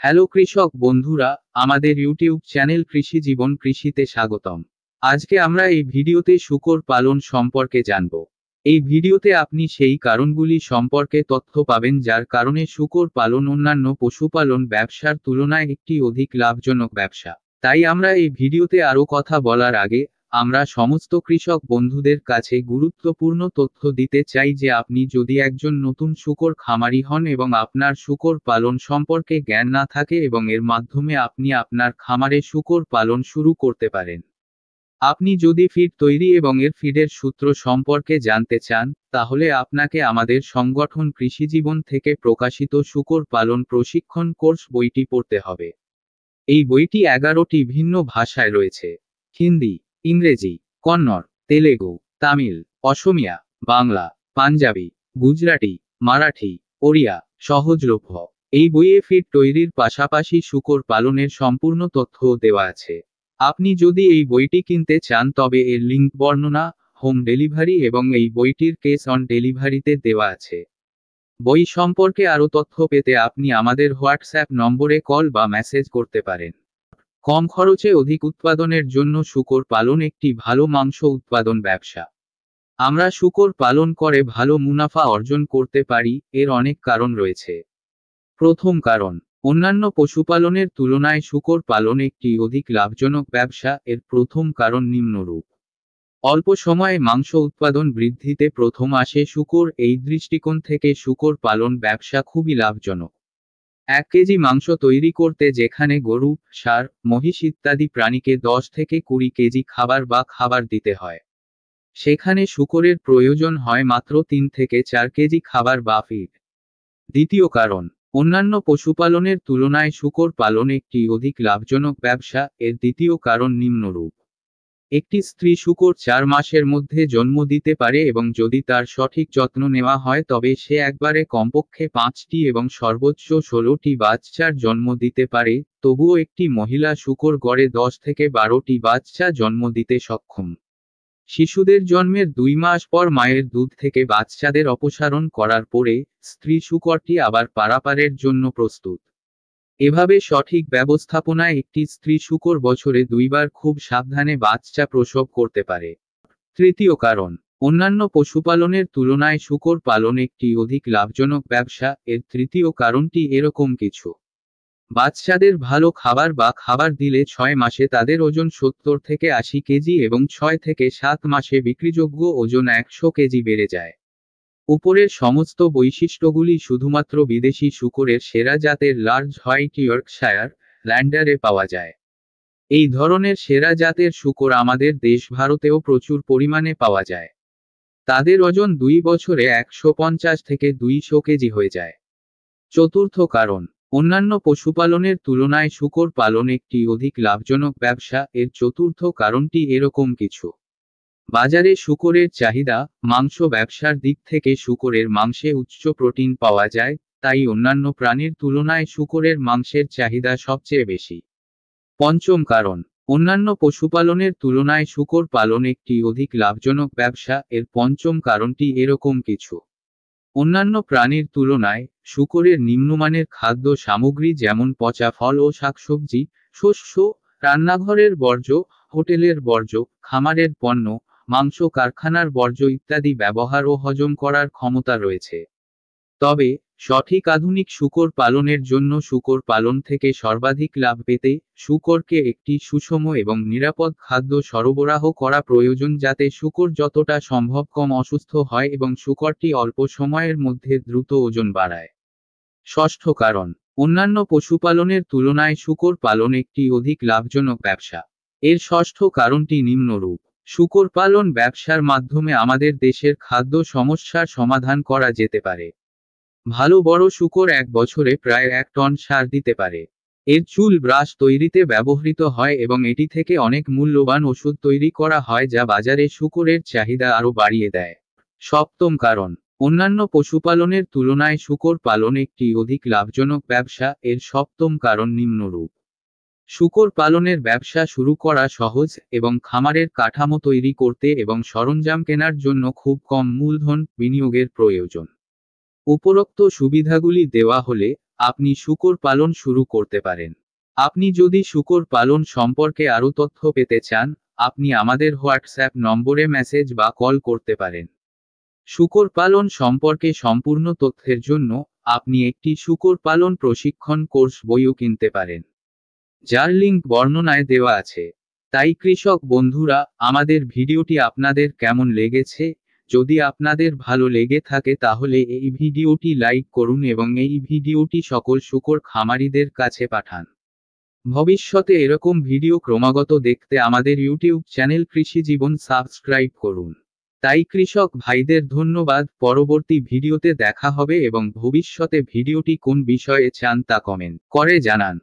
Hello কৃষক বন্ধুরা, আমাদের ইউটিউব চ্যানেল কৃষি জীবন কৃষিতে স্বাগতম। আজকে আমরা এই ভিডিওতে শূকর পালন সম্পর্কে জানব। এই ভিডিওতে আপনি সেই কারণগুলি সম্পর্কে তথ্য পাবেন যার কারণে শূকর পালন অন্যান্য পশুপালন ব্যবসার তুলনায় একটি অধিক লাভজনক ব্যবসা। তাই আমরা এই ভিডিওতে আরও কথা বলার আগে আমরা সমস্ত কৃষক বন্ধুদের কাছে গুরুত্বপূর্ণ তথ্য দিতে চাই যে আপনি যদি একজন নতুন শূকর খামারি হন এবং আপনার শূকর পালন সম্পর্কে জ্ঞান না থাকে এবং এর মাধ্যমে আপনি আপনার খামারে শূকর পালন শুরু করতে পারেন। আপনি যদি ফিড তৈরি এবং এর ফিডের সূত্র সম্পর্কে জানতে চান, তাহলে আপনাকে আমাদের সংগঠন কৃষিজীবন থেকে প্রকাশিত শূকর পালন প্রশিক্ষণ কোর্স বইটি পড়তে হবে। এই বইটি 11টি ভিন্ন ভাষায় রয়েছে: হিন্দি, ইংরেজি, কন্নড়, তেলেগু, তামিল, অসমিয়া, বাংলা, পাঞ্জাবি, গুজরাটি, মারাঠি, ওড়িয়া, সহজলভ্য। এই বইয়ে ফিড তৈরির পাশাপাশি শূকর পালনের সম্পূর্ণ তথ্যও দেওয়া আছে। আপনি যদি এই বইটি কিনতে চান তবে এর লিঙ্ক বর্ণনা, হোম ডেলিভারি এবং এই বইটির কেস অন ডেলিভারিতে দেওয়া আছে। বই সম্পর্কে আরও তথ্য পেতে আপনি আমাদের হোয়াটসঅ্যাপ নম্বরে কল বা মেসেজ করতে পারেন। কম খরচে অধিক উৎপাদনের জন্য শূকর পালন একটি ভালো মাংস উৎপাদন ব্যবসা। আমরা শূকর পালন করে ভালো মুনাফা অর্জন করতে পারি, এর অনেক কারণ রয়েছে। প্রথম কারণ, অন্যান্য পশুপালনের তুলনায় শূকর পালন একটি অধিক লাভজনক ব্যবসা। এর প্রথম কারণ নিম্নরূপ: অল্প সময়ে মাংস উৎপাদন বৃদ্ধিতে প্রথম আসে শূকর। এই দৃষ্টিকোণ থেকে শূকর পালন ব্যবসা খুবই লাভজনক। 1 কেজি মাংস তৈরি করতে যেখানে গরু, ষাঁড়, মহিষ ইত্যাদি প্রাণীকে 10 থেকে 20 কেজি খাবার দিতে হয়, সেখানে শূকরের প্রয়োজন হয় মাত্র 3 থেকে 4 কেজি খাবার বা ফিড। দ্বিতীয় কারণ, অন্যান্য পশুপালনের তুলনায় শূকর পালন একটি অধিক লাভজনক ব্যবসা। এর দ্বিতীয় কারণ নিম্নরূপ: একটি স্ত্রী শূকর 4 মাসের মধ্যে জন্ম দিতে পারে এবং যদি তার সঠিক যত্ন নেওয়া হয় তবে সে একবারে কমপক্ষে 5টি এবং সর্বোচ্চ 16টি বাচ্চার জন্ম দিতে পারে। তবুও একটি মহিলা শূকর গড়ে 10 থেকে 12টি বাচ্চা জন্ম দিতে সক্ষম। শিশুদের জন্মের 2 মাস পর মায়ের দুধ থেকে বাচ্চাদের অপসারণ করার পরে স্ত্রী শূকরটি আবার পারাপারের জন্য প্রস্তুত। এভাবে সঠিক ব্যবস্থাপনায় একটি স্ত্রী শূকর বছরে 2 বার খুব সাবধানে বাচ্চা প্রসব করতে পারে। তৃতীয় কারণ, অন্যান্য পশুপালনের তুলনায় শূকর পালন একটি অধিক লাভজনক ব্যবসা। এর তৃতীয় কারণটি এরকম কিছু: বাচ্চাদের ভালো খাবার দিলে 6 মাসে তাদের ওজন 70 থেকে 80 কেজি এবং 6 থেকে 7 মাসে বিক্রিযোগ্য ওজন 100 কেজি বেড়ে যায়। উপরের সমস্ত বৈশিষ্ট্যগুলি শুধুমাত্র বিদেশি শূকরের সেরা জাতের লার্জ হোয়াইট ইয়র্কশায়ার ল্যান্ডারে পাওয়া যায়। এই ধরনের সেরা জাতের শূকর আমাদের দেশ ভারতেও প্রচুর পরিমাণে পাওয়া যায়। তাদের ওজন 2 বছরে 150 থেকে 200 কেজি হয়ে যায়। চতুর্থ কারণ, অন্যান্য পশুপালনের তুলনায় শূকর পালন একটি অধিক লাভজনক ব্যবসা। এর চতুর্থ কারণটি এরকম কিছু: বাজারে শূকরের চাহিদা। মাংস ব্যবসার দিক থেকে শূকরের মাংসে উচ্চ প্রোটিন পাওয়া যায়, তাই অন্যান্য প্রাণীর তুলনায় শূকরের মাংসের চাহিদা সবচেয়ে বেশি। পঞ্চম কারণ, অন্যান্য পশুপালনের তুলনায় শূকর পালন একটি অধিক লাভজনক ব্যবসা। এর পঞ্চম কারণটি এরকম কিছু: অন্যান্য প্রাণীর তুলনায় শূকরের নিম্নমানের খাদ্য সামগ্রী যেমন পচা ফল ও শাকসবজি, শস্য, রান্নাঘরের বর্জ্য, হোটেলের বর্জ্য, খামারের পণ্য, মাংস কারখানার বর্জ্য ইত্যাদি ব্যবহার ও হজম করার ক্ষমতা রয়েছে। তবে সঠিক আধুনিক শূকর পালনের জন্য শূকর পালন থেকে সর্বাধিক লাভ পেতে শূকরকে একটি সুষম এবং নিরাপদ খাদ্য সরবরাহ করা প্রয়োজন, যাতে শূকর যতটা সম্ভব কম অসুস্থ হয় এবং শূকরটি অল্প সময়ের মধ্যে দ্রুত ওজন বাড়ায়। ষষ্ঠ কারণ, অন্যান্য পশুপালনের তুলনায় শূকর পালন একটি অধিক লাভজনক ব্যবসা। এর ষষ্ঠ কারণটি নিম্নরূপ: শূকর পালন ব্যবসার মাধ্যমে আমাদের দেশের খাদ্য সমস্যার সমাধান করা যেতে পারে। ভালো বড় শূকর 1 বছরে প্রায় 1 টন সার দিতে পারে। এর চুল ব্রাশ তৈরিতে ব্যবহৃত হয় এবং এটি থেকে অনেক মূল্যবান ওষুধ তৈরি করা হয় যা বাজারে শূকরের চাহিদা আরও বাড়িয়ে দেয়। সপ্তম কারণ, অন্যান্য পশুপালনের তুলনায় শূকর পালন একটি অধিক লাভজনক ব্যবসা। এর সপ্তম কারণ নিম্নরূপ: শূকর পালনের ব্যবসা শুরু করা সহজ এবং খামারের কাঠামো তৈরি করতে এবং সরঞ্জাম কেনার জন্য খুব কম মূলধন বিনিয়োগের প্রয়োজন। উপরোক্ত সুবিধাগুলি দেওয়া হলে আপনি শূকর পালন শুরু করতে পারেন। আপনি যদি শূকর পালন সম্পর্কে আরও তথ্য পেতে চান, আপনি আমাদের হোয়াটসঅ্যাপ নম্বরে মেসেজ বা কল করতে পারেন। শূকর পালন সম্পর্কে সম্পূর্ণ তথ্যের জন্য আপনি একটি শূকর পালন প্রশিক্ষণ কোর্স বইও কিনতে পারেন, যার লিঙ্ক বর্ণনায় দেওয়া আছে। তাই কৃষক বন্ধুরা, আমাদের ভিডিওটি আপনাদের কেমন লেগেছে? যদি আপনাদের ভালো লেগে থাকে তাহলে এই ভিডিওটি লাইক করুন এবং এই ভিডিওটি সকল শূকর খামারিদের কাছে পাঠান। ভবিষ্যতে এরকম ভিডিও ক্রমাগত দেখতে আমাদের ইউটিউব চ্যানেল কৃষি জীবন সাবস্ক্রাইব করুন। তাই কৃষক ভাইদের ধন্যবাদ। পরবর্তী ভিডিওতে দেখা হবে এবং ভবিষ্যতে ভিডিওটি কোন বিষয়ে চান তা কমেন্ট করে জানান।